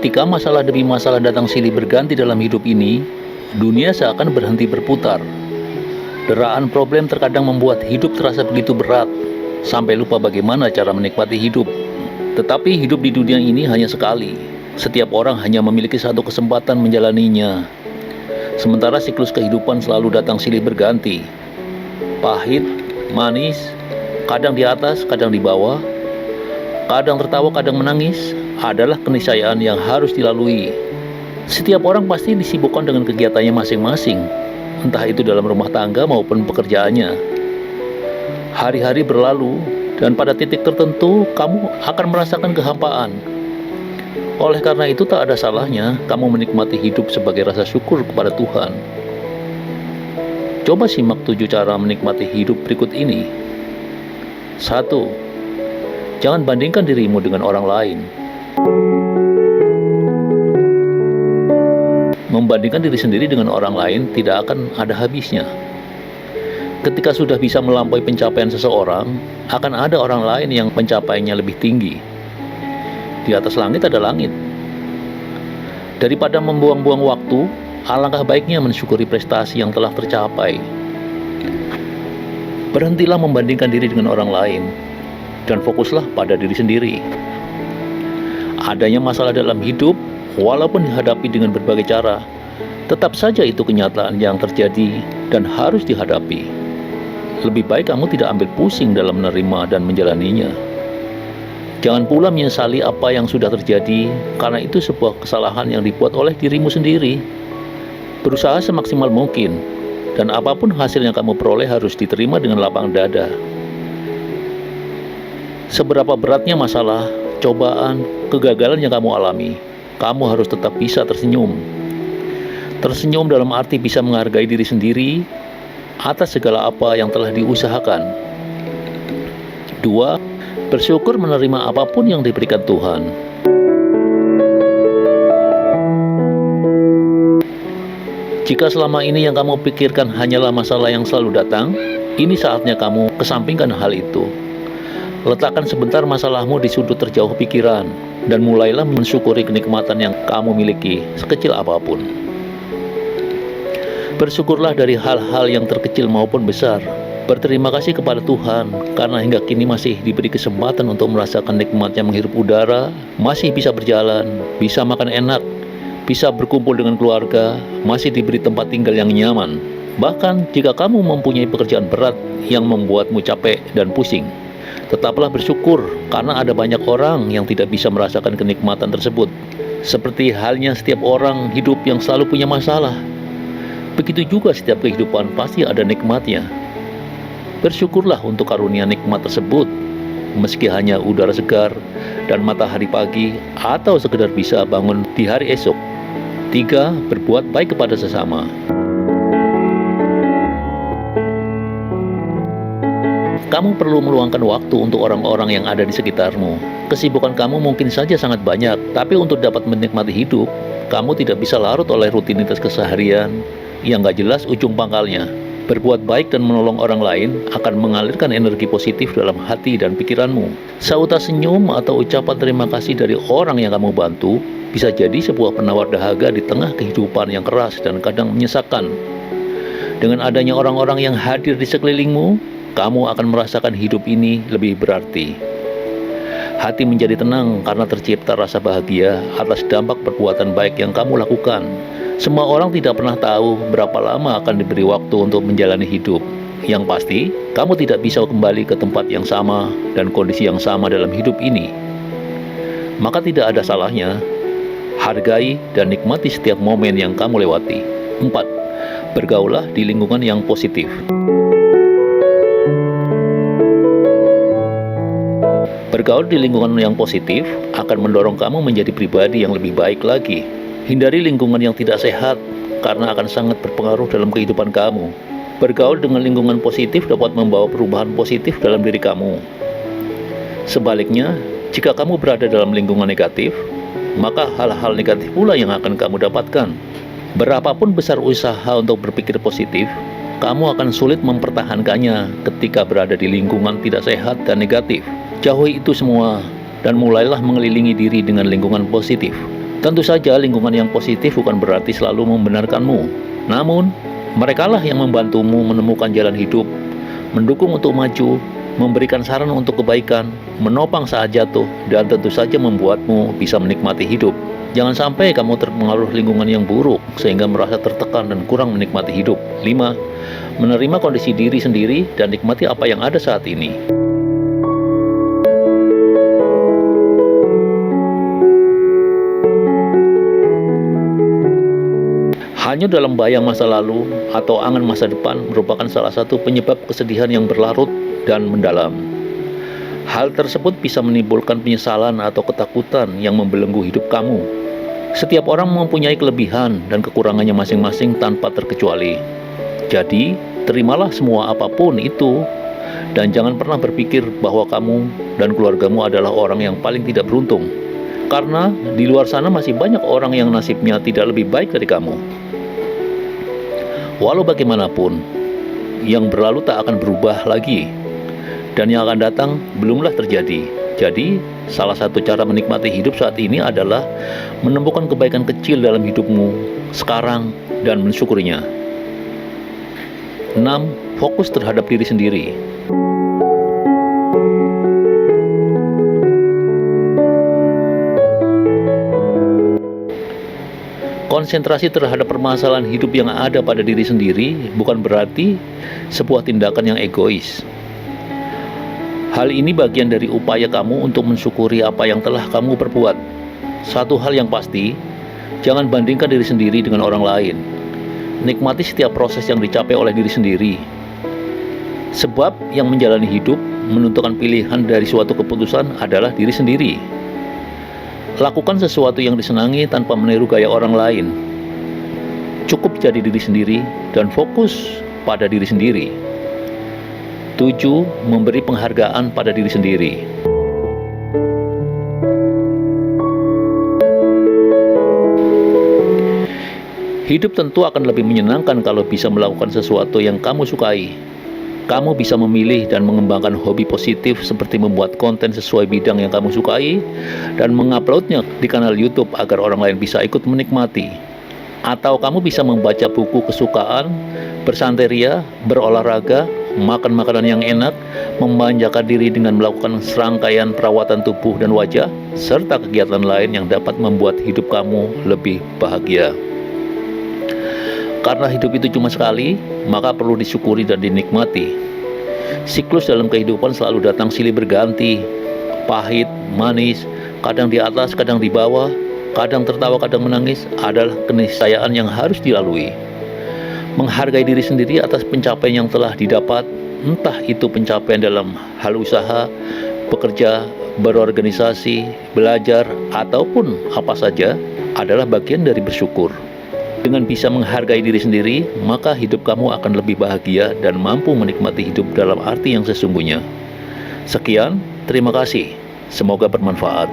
Ketika masalah demi masalah datang silih berganti dalam hidup ini, dunia seakan berhenti berputar. Deraan problem terkadang membuat hidup terasa begitu berat, sampai lupa bagaimana cara menikmati hidup. Tetapi hidup di dunia ini hanya sekali. Setiap orang hanya memiliki satu kesempatan menjalaninya. Sementara siklus kehidupan selalu datang silih berganti. Pahit, manis, kadang di atas, kadang di bawah, kadang tertawa, kadang menangis, adalah keniscayaan yang harus dilalui. Setiap orang pasti disibukkan dengan kegiatannya masing-masing, entah itu dalam rumah tangga maupun pekerjaannya. Hari-hari berlalu, dan pada titik tertentu kamu akan merasakan kehampaan. Oleh karena itu tak ada salahnya kamu menikmati hidup sebagai rasa syukur kepada Tuhan. Coba simak 7 cara menikmati hidup berikut ini. 1. Jangan bandingkan dirimu dengan orang lain. Membandingkan diri sendiri dengan orang lain tidak akan ada habisnya. Ketika sudah bisa melampaui pencapaian seseorang, akan ada orang lain yang pencapaiannya lebih tinggi. Di atas langit ada langit. Daripada membuang-buang waktu, alangkah baiknya mensyukuri prestasi yang telah tercapai. Berhentilah membandingkan diri dengan orang lain, dan fokuslah pada diri sendiri. Adanya masalah dalam hidup, walaupun dihadapi dengan berbagai cara, tetap saja itu kenyataan yang terjadi dan harus dihadapi. Lebih baik kamu tidak ambil pusing dalam menerima dan menjalaninya. Jangan pula menyesali apa yang sudah terjadi, karena itu sebuah kesalahan yang dibuat oleh dirimu sendiri. Berusaha semaksimal mungkin, dan apapun hasil yang kamu peroleh harus diterima dengan lapang dada. Seberapa beratnya masalah, cobaan, kegagalan yang kamu alami, kamu harus tetap bisa tersenyum. Tersenyum dalam arti bisa menghargai diri sendiri atas segala apa yang telah diusahakan. 2. Bersyukur menerima apapun yang diberikan Tuhan. Jika selama ini yang kamu pikirkan hanyalah masalah yang selalu datang, ini saatnya kamu kesampingkan hal itu. Letakkan sebentar masalahmu di sudut terjauh pikiran, dan mulailah mensyukuri kenikmatan yang kamu miliki, sekecil apapun. Bersyukurlah dari hal-hal yang terkecil maupun besar. Berterima kasih kepada Tuhan, karena hingga kini masih diberi kesempatan untuk merasakan nikmatnya menghirup udara, masih bisa berjalan, bisa makan enak, bisa berkumpul dengan keluarga, masih diberi tempat tinggal yang nyaman. Bahkan jika kamu mempunyai pekerjaan berat yang membuatmu capek dan pusing, tetaplah bersyukur karena ada banyak orang yang tidak bisa merasakan kenikmatan tersebut. Seperti halnya setiap orang hidup yang selalu punya masalah, begitu juga setiap kehidupan pasti ada nikmatnya. Bersyukurlah untuk karunia nikmat tersebut, meski hanya udara segar dan matahari pagi, atau sekedar bisa bangun di hari esok. 3. Berbuat baik kepada sesama. Kamu perlu meluangkan waktu untuk orang-orang yang ada di sekitarmu. Kesibukan kamu mungkin saja sangat banyak, tapi untuk dapat menikmati hidup, kamu tidak bisa larut oleh rutinitas keseharian yang gak jelas ujung pangkalnya. Berbuat baik dan menolong orang lain akan mengalirkan energi positif dalam hati dan pikiranmu. Sautan senyum atau ucapan terima kasih dari orang yang kamu bantu bisa jadi sebuah penawar dahaga di tengah kehidupan yang keras dan kadang menyesakkan. Dengan adanya orang-orang yang hadir di sekelilingmu, kamu akan merasakan hidup ini lebih berarti. Hati menjadi tenang karena tercipta rasa bahagia atas dampak perbuatan baik yang kamu lakukan. Semua orang tidak pernah tahu berapa lama akan diberi waktu untuk menjalani hidup. Yang pasti, kamu tidak bisa kembali ke tempat yang sama dan kondisi yang sama dalam hidup ini. Maka tidak ada salahnya hargai dan nikmati setiap momen yang kamu lewati. 4. Bergaulah di lingkungan yang positif. Bergaul di lingkungan yang positif akan mendorong kamu menjadi pribadi yang lebih baik lagi. Hindari lingkungan yang tidak sehat, karena akan sangat berpengaruh dalam kehidupan kamu. Bergaul dengan lingkungan positif dapat membawa perubahan positif dalam diri kamu. Sebaliknya, jika kamu berada dalam lingkungan negatif, maka hal-hal negatif pula yang akan kamu dapatkan. Berapapun besar usaha untuk berpikir positif, kamu akan sulit mempertahankannya ketika berada di lingkungan tidak sehat dan negatif. Jauhi itu semua, dan mulailah mengelilingi diri dengan lingkungan positif. Tentu saja lingkungan yang positif bukan berarti selalu membenarkanmu. Namun, merekalah yang membantumu menemukan jalan hidup, mendukung untuk maju, memberikan saran untuk kebaikan, menopang saat jatuh, dan tentu saja membuatmu bisa menikmati hidup. Jangan sampai kamu terpengaruh lingkungan yang buruk sehingga merasa tertekan dan kurang menikmati hidup. 5. Menerima kondisi diri sendiri dan nikmati apa yang ada saat ini. Hanyut dalam bayang masa lalu atau angan masa depan merupakan salah satu penyebab kesedihan yang berlarut dan mendalam. Hal tersebut bisa menimbulkan penyesalan atau ketakutan yang membelenggu hidup kamu. Setiap orang mempunyai kelebihan dan kekurangannya masing-masing tanpa terkecuali. Jadi, terimalah semua apapun itu, dan jangan pernah berpikir bahwa kamu dan keluargamu adalah orang yang paling tidak beruntung. Karena di luar sana masih banyak orang yang nasibnya tidak lebih baik dari kamu. Walau bagaimanapun, yang berlalu tak akan berubah lagi, dan yang akan datang belumlah terjadi. Jadi, salah satu cara menikmati hidup saat ini adalah menemukan kebaikan kecil dalam hidupmu sekarang dan mensyukurinya. 6. Fokus terhadap diri sendiri. Konsentrasi terhadap permasalahan hidup yang ada pada diri sendiri bukan berarti sebuah tindakan yang egois. Hal ini bagian dari upaya kamu untuk mensyukuri apa yang telah kamu perbuat. Satu hal yang pasti, jangan bandingkan diri sendiri dengan orang lain. Nikmati setiap proses yang dicapai oleh diri sendiri. Sebab yang menjalani hidup, menentukan pilihan dari suatu keputusan adalah diri sendiri. Lakukan sesuatu yang disenangi tanpa meniru gaya orang lain. Cukup jadi diri sendiri dan fokus pada diri sendiri. 7. Memberi penghargaan pada diri sendiri. Hidup tentu akan lebih menyenangkan kalau bisa melakukan sesuatu yang kamu sukai. Kamu bisa memilih dan mengembangkan hobi positif seperti membuat konten sesuai bidang yang kamu sukai dan menguploadnya di kanal YouTube agar orang lain bisa ikut menikmati. Atau kamu bisa membaca buku kesukaan, bersantai ria, berolahraga, makan makanan yang enak, memanjakan diri dengan melakukan serangkaian perawatan tubuh dan wajah, serta kegiatan lain yang dapat membuat hidup kamu lebih bahagia. Karena hidup itu cuma sekali, maka perlu disyukuri dan dinikmati. Siklus dalam kehidupan selalu datang silih berganti, pahit, manis, kadang di atas, kadang di bawah, kadang tertawa, kadang menangis, adalah keniscayaan yang harus dilalui. Menghargai diri sendiri atas pencapaian yang telah didapat, entah itu pencapaian dalam hal usaha, bekerja, berorganisasi, belajar, ataupun apa saja, adalah bagian dari bersyukur. Dengan bisa menghargai diri sendiri, maka hidup kamu akan lebih bahagia dan mampu menikmati hidup dalam arti yang sesungguhnya. Sekian, terima kasih. Semoga bermanfaat.